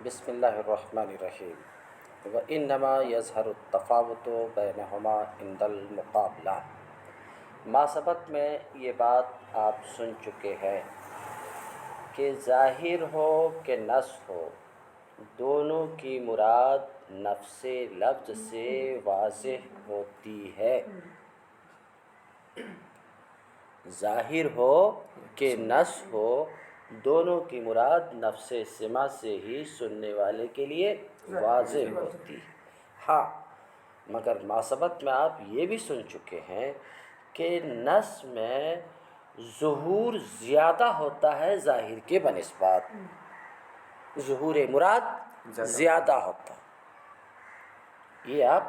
بسم اللہ الرحمن الرحیم وَإِنَّمَا يَظْهَرُ التَّفَاوُتُ بَيْنَهُمَا عِنْدَ الْمُقَابَلَةِ۔ ماسبق میں یہ بات آپ سن چکے ہیں کہ ظاہر ہو کہ نص ہو، دونوں کی مراد نفس لفظ سے واضح ہوتی ہے۔ ظاہر ہو کہ نص ہو، دونوں کی مراد نفس سمع سے ہی سننے والے کے لیے واضح ہوتی ہے۔ ہاں، مگر ماسبق میں آپ یہ بھی سن چکے ہیں کہ نص میں ظہور زیادہ ہوتا ہے ظاہر کے بنسبت، ظہور مراد زیادہ ہوتا ہے۔ یہ آپ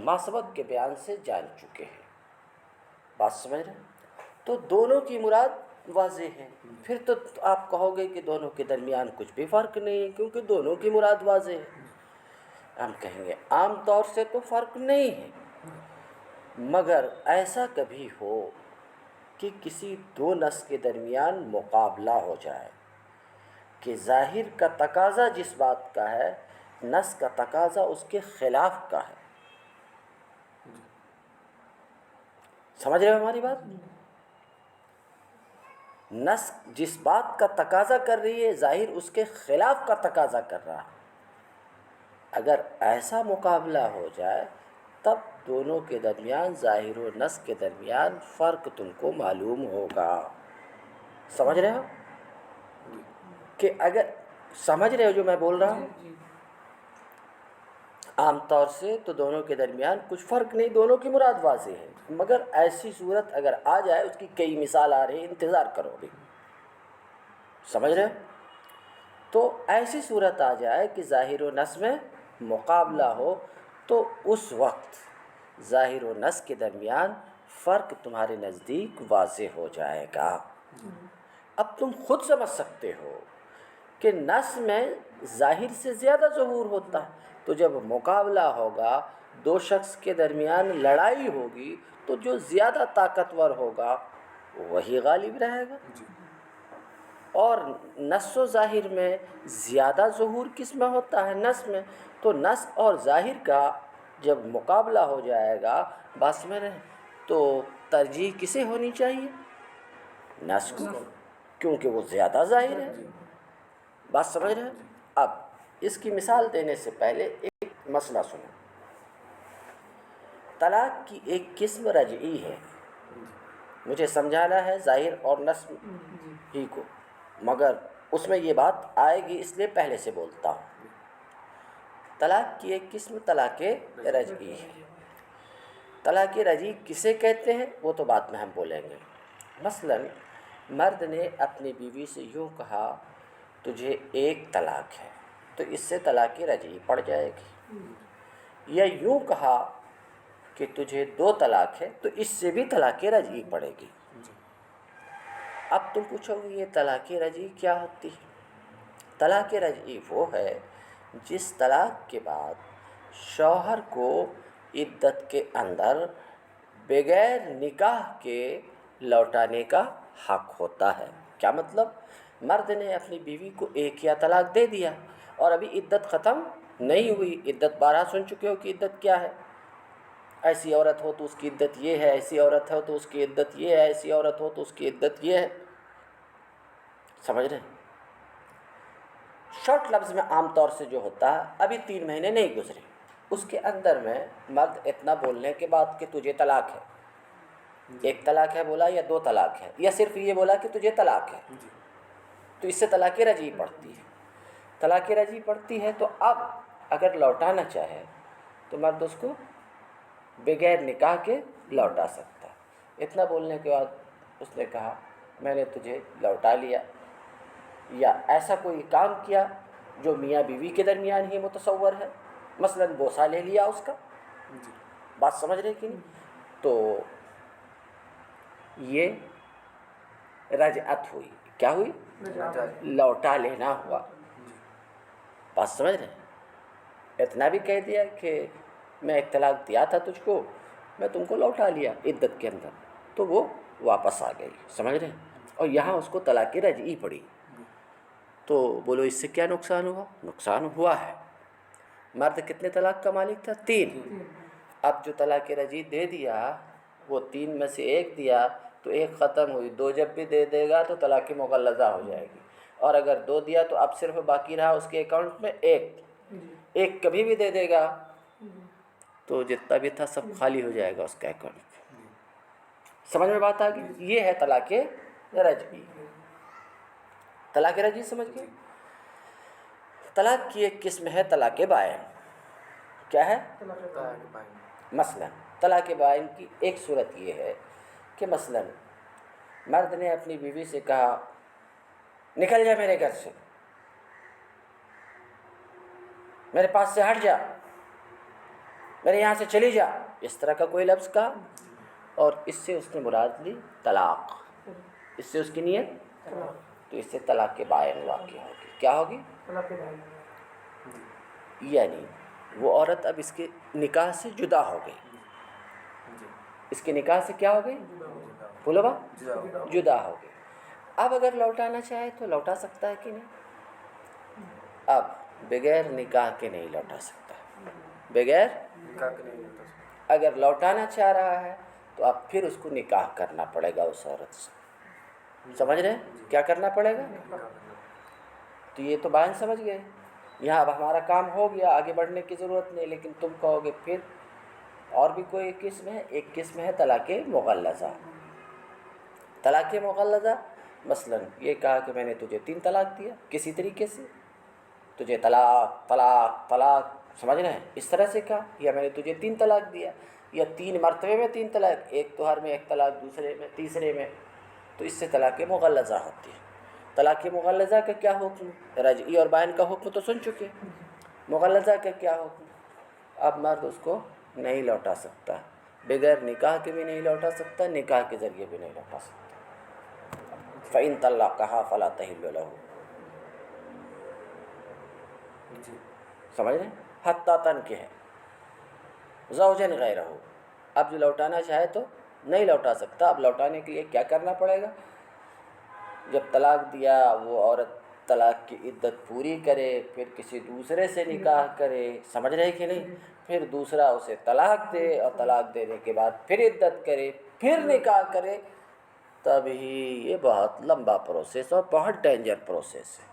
ماسبق کے بیان سے جان چکے ہیں، بات سمجھ رہے ہیں؟ تو دونوں کی مراد واضح ہے، پھر تو آپ کہو گے کہ دونوں کے درمیان کچھ بھی فرق نہیں ہے کیونکہ دونوں کی مراد واضح ہے۔ ہم کہیں گے عام طور سے تو فرق نہیں ہے، مگر ایسا کبھی ہو کہ کسی دو نص کے درمیان مقابلہ ہو جائے کہ ظاہر کا تقاضا جس بات کا ہے، نص کا تقاضا اس کے خلاف کا ہے۔ سمجھ رہے ہو ہماری بات؟ نص جس بات کا تقاضا کر رہی ہے، ظاہر اس کے خلاف کا تقاضا کر رہا ہے۔ اگر ایسا مقابلہ ہو جائے تب دونوں کے درمیان، ظاہر و نص کے درمیان فرق تم کو معلوم ہوگا۔ سمجھ رہے ہو کہ اگر سمجھ رہے ہو جو میں بول رہا ہوں؟ عام طور سے تو دونوں کے درمیان کچھ فرق نہیں، دونوں کی مراد واضح ہے، مگر ایسی صورت اگر آ جائے، اس کی کئی مثال آ رہی ہیں، انتظار کرو بھی۔ سمجھ رہے ہو؟ تو ایسی صورت آ جائے کہ ظاہر و نص میں مقابلہ ہو، تو اس وقت ظاہر و نص کے درمیان فرق تمہارے نزدیک واضح ہو جائے گا۔ اب تم خود سمجھ سکتے ہو کہ نص میں ظاہر سے زیادہ ظہور ہوتا ہے، تو جب مقابلہ ہوگا، دو شخص کے درمیان لڑائی ہوگی، تو جو زیادہ طاقتور ہوگا وہی غالب رہے گا۔ اور نص و ظاہر میں زیادہ ظہور کس میں ہوتا ہے؟ نص میں۔ تو نص اور ظاہر کا جب مقابلہ ہو جائے گا، بس میں رہے تو ترجیح کسے ہونی چاہیے؟ نص کو، کیونکہ وہ زیادہ ظاہر ہے۔ بات سمجھ رہے ہیں؟ اب اس کی مثال دینے سے پہلے ایک مسئلہ سنو۔ طلاق کی ایک قسم رجعی ہے، مجھے سمجھانا ہے ظاہر اور نص ہی کو، مگر اس میں یہ بات آئے گی اس لیے پہلے سے بولتا ہوں۔ طلاق کی ایک قسم طلاق رجعی ہے۔ طلاق رجعی کسے کہتے ہیں وہ تو بعد میں ہم بولیں گے۔ مثلا مرد نے اپنی بیوی سے یوں کہا تجھے ایک طلاق ہے، تو اس سے طلاق رجعی پڑ جائے گی، یا یوں کہا کہ تجھے دو طلاق ہے، تو اس سے بھی طلاق رجعی پڑے گی۔ اب تم پوچھو گے یہ طلاق رجعی کیا ہوتی ہے؟ طلاق رجعی وہ ہے جس طلاق کے بعد شوہر کو عدت کے اندر بغیر نکاح کے لوٹانے کا حق ہوتا ہے۔ کیا مطلب؟ مرد نے اپنی بیوی کو ایک یا طلاق دے دیا اور ابھی عدت ختم نہیں ہوئی، عدت بارہ سن چکے ہو کہ عدت کیا ہے۔ ایسی عورت ہو تو اس کی عدت یہ ہے، ایسی عورت ہو تو اس کی عدت یہ ہے، ایسی عورت ہو تو اس کی عدت یہ ہے۔ سمجھ رہے ہیں؟ شارٹ لفظ میں عام طور سے جو ہوتا ہے، ابھی 3 مہینے نہیں گزرے، اس کے اندر میں مرد اتنا بولنے کے بعد کہ تجھے طلاق ہے، ایک طلاق ہے بولا یا دو طلاق ہے، یا صرف یہ بولا کہ تجھے طلاق ہے، تو اس سے طلاق رجعی پڑتی ہے۔ طلاق رجعی پڑتی ہے تو اب اگر لوٹانا چاہے تو مرد اس کو بغیر نکاح کے لوٹا سکتا ہے۔ اتنا بولنے کے بعد اس نے کہا میں نے تجھے لوٹا لیا، یا ایسا کوئی کام کیا جو میاں بیوی کے درمیان ہی متصور ہے، مثلا بوسہ لے لیا اس کا۔ بات سمجھ رہے کہ نہیں؟ تو یہ رجعت ہوئی۔ کیا ہوئی؟ لوٹا لینا ہوا۔ بات سمجھ رہے ہیں؟ اتنا بھی کہہ دیا کہ میں ایک طلاق دیا تھا تجھ کو، میں تم کو لوٹا لیا عدت کے اندر، تو وہ واپس آ گئی۔ سمجھ رہے ہیں؟ اور یہاں اس کو طلاق رجعی پڑی۔ تو بولو اس سے کیا نقصان ہوا؟ نقصان ہوا ہے. مرد کتنے طلاق کا مالک تھا؟ 3. اب جو طلاق رجعی دے دیا وہ 3 میں سے 1 دیا تو 1 ختم ہوئی. 2 جب بھی دے دے گا تو طلاق مغلظہ ہو جائے گی. اور اگر 2 دیا تو اب صرف باقی رہا اس کے اکاؤنٹ میں 1 کبھی بھی دے دے گا تو جتنا بھی تھا سب خالی ہو جائے گا اس کا اکاؤنٹ. سمجھ میں بات آ گئی؟ یہ ہے طلاق رجعی. طلاق رجعی سمجھ گئے؟ طلاق کی ایک قسم ہے طلاق بائن. کیا ہے؟ مثلا طلاق بائن کی ایک صورت یہ ہے کہ مثلا مرد نے اپنی بیوی سے کہا نکل جا میرے گھر سے، میرے پاس سے ہٹ جا، میرے یہاں سے چلی جا، اس طرح کا کوئی لفظ کہا اور اس سے اس نے مراد لی طلاق، اس سے اس کی نیت، تو اس سے طلاق بائن واقع ہوگی. کیا ہوگی؟ یعنی وہ عورت اب اس کے نکاح سے جدا ہو گئی. اس کے نکاح سے کیا ہو گئی؟ بولو با، جدا ہو گئی. اب اگر لوٹانا چاہے تو لوٹا سکتا ہے کہ نہیں؟ اب بغیر نکاح کے نہیں لوٹا سکتا. بغیر اگر لوٹانا چاہ رہا ہے تو اب پھر اس کو نکاح کرنا پڑے گا اس عورت سے. سمجھ رہے ہیں کیا کرنا پڑے گا؟ تو یہ تو بائن سمجھ گئے. یہاں اب ہمارا کام ہو گیا، آگے بڑھنے کی ضرورت نہیں. لیکن تم کہو گے پھر اور بھی کوئی قسم ہے. ایک قسم ہے طلاق مغلظہ. طلاق مغلظہ مثلا یہ کہا کہ میں نے تجھے 3 طلاق دیا کسی طریقے سے، تجھے طلاق طلاق طلاق، سمجھ رہے ہیں؟ اس طرح سے کہا. یا میں نے تجھے 3 طلاق دیا، یا 3 مرتبے میں 3 طلاق، ایک توہر میں 1 طلاق، دوسرے میں، تیسرے میں، تو اس سے طلاق مغلظہ ہوتی ہے. طلاق مغلظہ کا کیا حکم؟ رجعی اور بائن کا حکم تو سن چکے. مغلظہ کا کیا حکم؟ اب مرد اس کو نہیں لوٹا سکتا، بغیر نکاح کے بھی نہیں لوٹا سکتا، نکاح کے ذریعے بھی نہیں لوٹا سکتا. فَإِن طَلَّقَهَا فَلَا تَحِلُّ لَهُ. سمجھ رہے ہیں؟ حتیٰ تنکح زوجن غیرہ. اب جو لوٹانا چاہے تو نہیں لوٹا سکتا. اب لوٹانے کے لیے کیا کرنا پڑے گا؟ جب طلاق دیا وہ عورت طلاق کی عدت پوری کرے، پھر کسی دوسرے سے نکاح کرے، سمجھ رہے کہ نہیں؟ پھر دوسرا اسے طلاق دے اور طلاق دینے کے بعد پھر عدت کرے، پھر نکاح کرے، تب ہی. یہ بہت لمبا پروسیس اور بہت ڈینجر پروسیس ہے.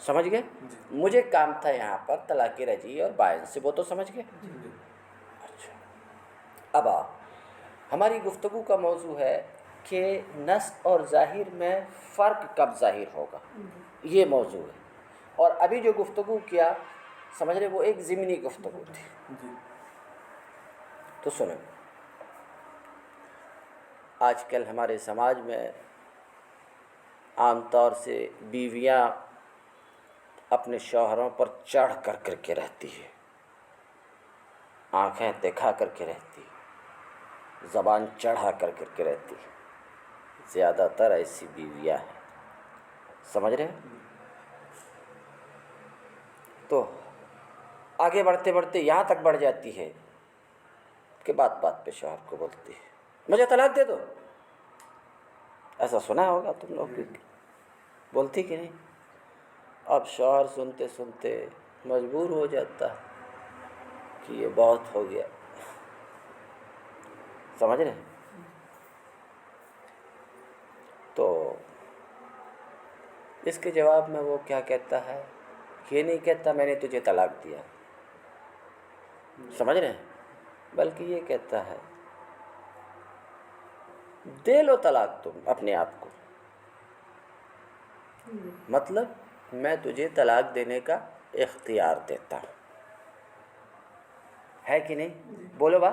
سمجھ گئے؟ مجھے کام تھا یہاں پر طلاق رجعی اور بائن سے، وہ تو سمجھ گئے. اچھا، اب ہماری گفتگو کا موضوع ہے کہ نص اور ظاہر میں فرق کب ظاہر ہوگا، یہ موضوع ہے. اور ابھی جو گفتگو کیا سمجھ رہے وہ ایک ضمنی گفتگو تھی. تو سنیں، آج کل ہمارے سماج میں عام طور سے بیویاں اپنے شوہروں پر چڑھ کر کے رہتی ہے، آنکھیں دکھا کر کے رہتی ہے، زبان چڑھا کر کے رہتی ہے. زیادہ تر ایسی بیویاں ہیں، سمجھ رہے ہیں؟ تو آگے بڑھتے بڑھتے یہاں تک بڑھ جاتی ہے کہ بات بات پہ شوہر کو بولتی ہے مجھے طلاق دے دو. ایسا سنا ہوگا تم لوگ بھی، بولتی کہ نہیں؟ اب شوہر سنتے سنتے مجبور ہو جاتا ہے کہ یہ بہت ہو گیا. سمجھ رہے ہیں؟ تو اس کے جواب میں وہ کیا کہتا ہے؟ یہ نہیں کہتا میں نے تجھے طلاق دیا، سمجھ رہے ہیں، بلکہ یہ کہتا ہے دے لو طلاق تم اپنے آپ کو. مطلب میں تجھے طلاق دینے کا اختیار دیتا ہوں، ہے کہ نہیں؟ بولو با،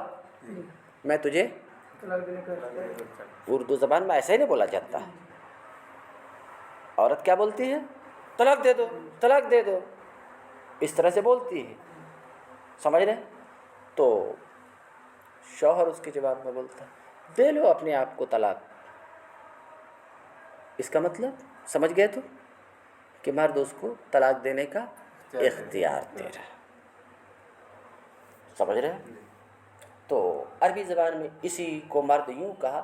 میں تجھے، اردو زبان میں ایسے ہی نہیں بولا جاتا ہے. عورت کیا بولتی ہے؟ طلاق دے دو، طلاق دے دو، اس طرح سے بولتی ہے. سمجھ رہے؟ تو شوہر اس کے جواب میں بولتا ہے دے لو اپنے آپ کو طلاق. اس کا مطلب سمجھ گئے تو کہ مرد اس کو طلاق دینے کا اختیار دے رہا ہے. سمجھ رہے؟ تو عربی زبان میں اسی کو مرد یوں کہا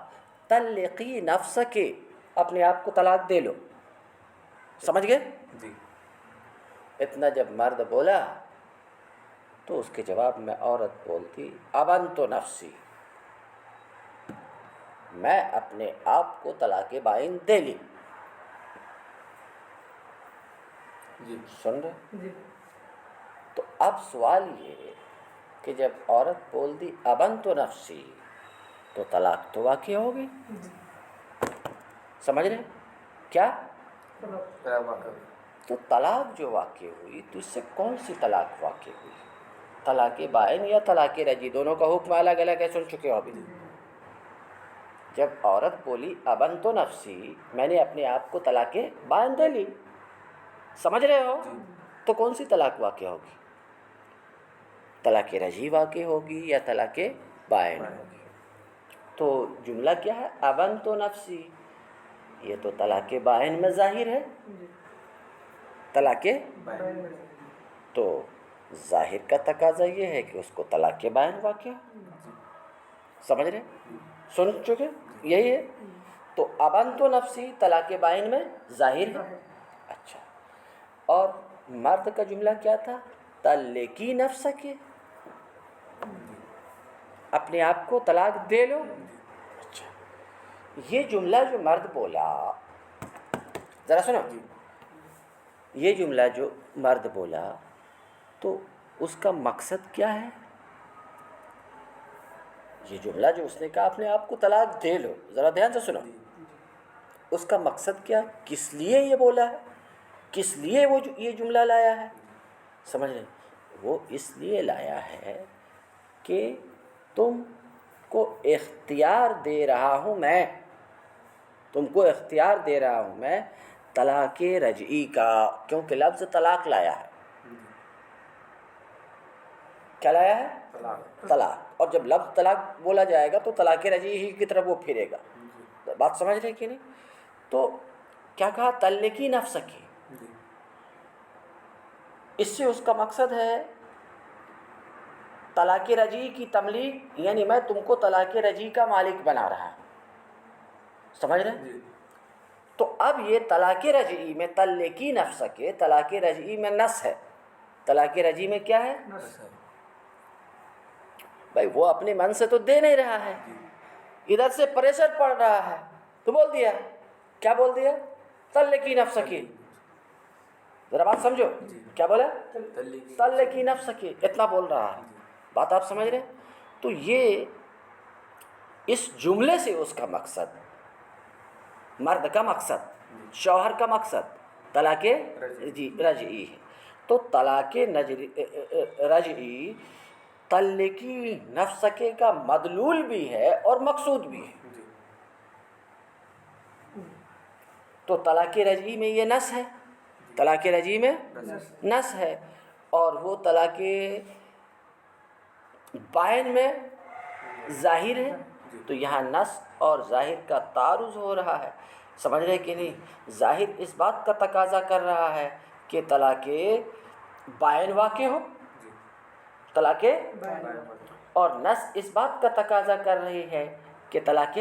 طلقی نفسک اپنے آپ کو طلاق دے لو. سمجھ گئے؟ جی. اتنا جب مرد بولا تو اس کے جواب میں عورت بولتی ابنت نفسی، میں اپنے آپ کو طلاق بائن دے لی. جی. سن رہے؟ تو اب سوال یہ کہ جب عورت بول دی ابنت نفسی تو طلاق تو واقع ہوگی. سمجھ رہے کیا؟ تو طلاق جو واقع ہوئی تو اس سے کون سی طلاق واقع ہوئی؟ طلاق بائن یا طلاق رجعی؟ دونوں کا حکم الگ الگ ہے، سن چکے ہو ابھی. جب عورت بولی ابنت نفسی، میں نے اپنے آپ کو طلاق بائن دے لی، سمجھ رہے ہو؟ تو کون سی طلاق واقع ہوگی؟ طلاق رجعی واقع ہوگی یا طلاق بائن ہوگی؟ تو جملہ کیا ہے؟ ابنت نفسی، یہ تو طلاق بائن میں ظاہر ہے. طلاق تو ظاہر کا تقاضا یہ ہے کہ اس کو طلاق بائن واقع ہو. سمجھ رہے؟ سن چکے؟ یہی ہے. تو ابنت نفسی طلاق بائن میں ظاہر ہے. اچھا، اور مرد کا جملہ کیا تھا؟ طلقی نفسک، اپنے آپ کو طلاق دے لو. اچھا، یہ جملہ جو مرد بولا، ذرا سنو، یہ جملہ جو مرد بولا تو اس کا مقصد کیا ہے؟ یہ جملہ جو اس نے کہا اپنے آپ کو طلاق دے لو، ذرا دھیان سے سنو، اس کا مقصد کیا؟ کس لیے یہ بولا ہے؟ کس لیے وہ یہ جملہ لایا ہے؟ سمجھ رہے؟ وہ اس لیے لایا ہے کہ تم کو اختیار دے رہا ہوں میں، تم کو اختیار دے رہا ہوں میں طلاق رجعی کا، کیونکہ لفظ طلاق لایا ہے. کیا لایا ہے؟ طلاق. اور جب لفظ طلاق بولا جائے گا تو طلاق رجعی ہی کی طرف وہ پھرے گا. بات سمجھ رہے کہ نہیں؟ تو کیا کہا؟ طلقی نفسک. اس سے اس کا مقصد ہے طلاق رجعی کی تملیک، یعنی میں تم کو طلاق رجعی کا مالک بنا رہا ہوں. سمجھ رہے؟ تو اب یہ طلاق رجعی میں طلقی نفسک، طلاق رجعی میں نس ہے. طلاق رجعی میں کیا ہے؟ بھائی وہ اپنے من سے تو دے نہیں رہا ہے، ادھر سے پریشر پڑ رہا ہے تو بول دیا. کیا بول دیا؟ طلقی نفسک. ذرا بات سمجھو، کیا بولا؟ طلقی نفسک، اتنا بول رہا ہے. بات آپ سمجھ رہے؟ تو یہ اس جملے سے اس کا مقصد، مرد کا مقصد، شوہر کا مقصد طلاق رجعی ہے. تو طلاق رجعی طلقی نفسکے کا مدلول بھی ہے اور مقصود بھی ہے. تو طلاق رجعی میں یہ نس ہے، طلاق رجعی میں نس ہے، اور وہ طلاق بائن میں ظاہر ہے. تو یہاں نس اور ظاہر کا تعارض ہو رہا ہے. سمجھ رہے کہ نہیں؟ ظاہر اس بات کا تقاضا کر رہا ہے کہ طلاق بائن واقع ہو، طلاق، اور نس اس بات کا تقاضا کر رہی ہے کہ طلاق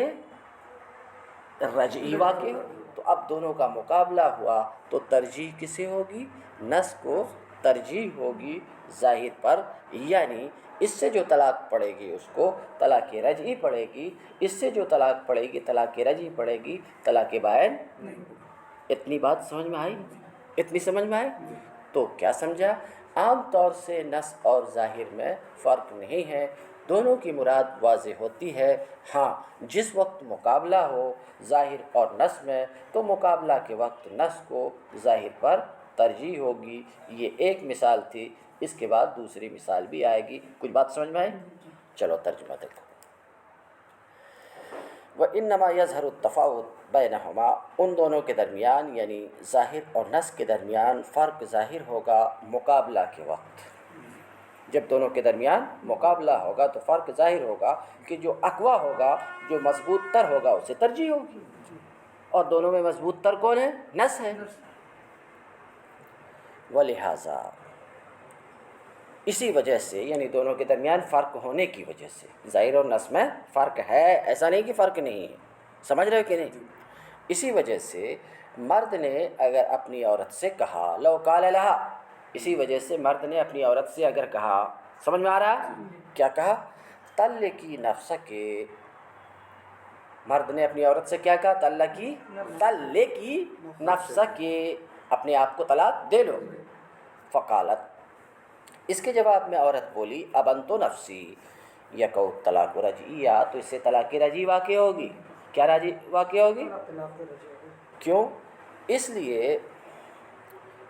رجعی واقع ہو. تو اب دونوں کا مقابلہ ہوا تو ترجیح کسے ہوگی؟ نس کو ترجیح ہوگی ظاہر پر، یعنی اس سے جو طلاق پڑے گی اس کو طلاق رجعی پڑے گی، اس سے جو طلاق پڑے گی طلاق رجعی پڑے گی، طلاق بائن. اتنی بات سمجھ میں آئی؟ اتنی سمجھ میں آئی؟ تو کیا سمجھا؟ عام طور سے نص اور ظاہر میں فرق نہیں ہے، دونوں کی مراد واضح ہوتی ہے. ہاں، جس وقت مقابلہ ہو ظاہر اور نص میں تو مقابلہ کے وقت نص کو ظاہر پر ترجیح ہوگی. یہ ایک مثال تھی، اس کے بعد دوسری مثال بھی آئے گی. کچھ بات سمجھ میں آئی؟ چلو ترجمہ دیکھو. وَإِنَّمَا يَظْهَرُ التَّفَاوُتُ بَيْنَهُمَا، ان دونوں کے درمیان یعنی ظاہر اور نص کے درمیان فرق ظاہر ہوگا مقابلہ کے وقت. جب دونوں کے درمیان مقابلہ ہوگا تو فرق ظاہر ہوگا کہ جو اقویٰ ہوگا، جو مضبوط تر ہوگا اسے ترجیح ہوگی، اور دونوں میں مضبوط تر کون ہے؟ نص ہے. وَلِہَٰذَا، اسی وجہ سے، یعنی دونوں کے درمیان فرق ہونے کی وجہ سے، ظاہر اور نص میں فرق ہے، ایسا نہیں کہ فرق نہیں ہے. سمجھ رہے ہو کہ نہیں؟ اسی وجہ سے مرد نے اگر اپنی عورت سے کہا لو قال لہا، اسی وجہ سے مرد نے اپنی عورت سے اگر کہا، سمجھ میں آ رہا ہے کیا کہا؟ طلقی نفسک، مرد نے اپنی عورت سے کیا کہا؟ طلقی نفسک، اپنے آپ کو طلاق دے لو۔ فقالت، اس کے جواب میں عورت بولی ابنت نفسی یقع طلاق رجعیہ، تو اس سے طلاق رجعی واقع ہوگی۔ کیا رجعی واقع ہوگی؟ کیوں؟ اس لیے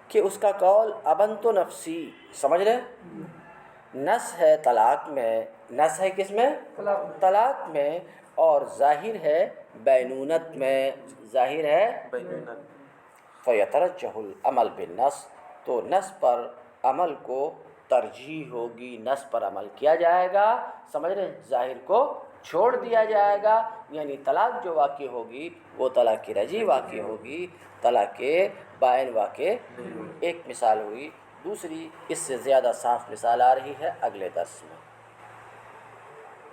کہ اس کا قول ابنت نفسی، سمجھ رہے؟ نص ہے طلاق میں، نص ہے کس میں؟ طلاق میں، اور ظاہر ہے بینونت میں، ظاہر ہے فیترجح العمل بالنص، تو نص پر عمل کو ترجیح ہوگی، نص پر عمل کیا جائے گا، سمجھ رہے ہیں؟ ظاہر کو چھوڑ دیا جائے گا، یعنی طلاق جو واقع ہوگی وہ طلاق رجعی واقع ہوگی، طلاق بائن واقع ایک مثال ہوئی۔ دوسری اس سے زیادہ صاف مثال آ رہی ہے اگلے درس میں۔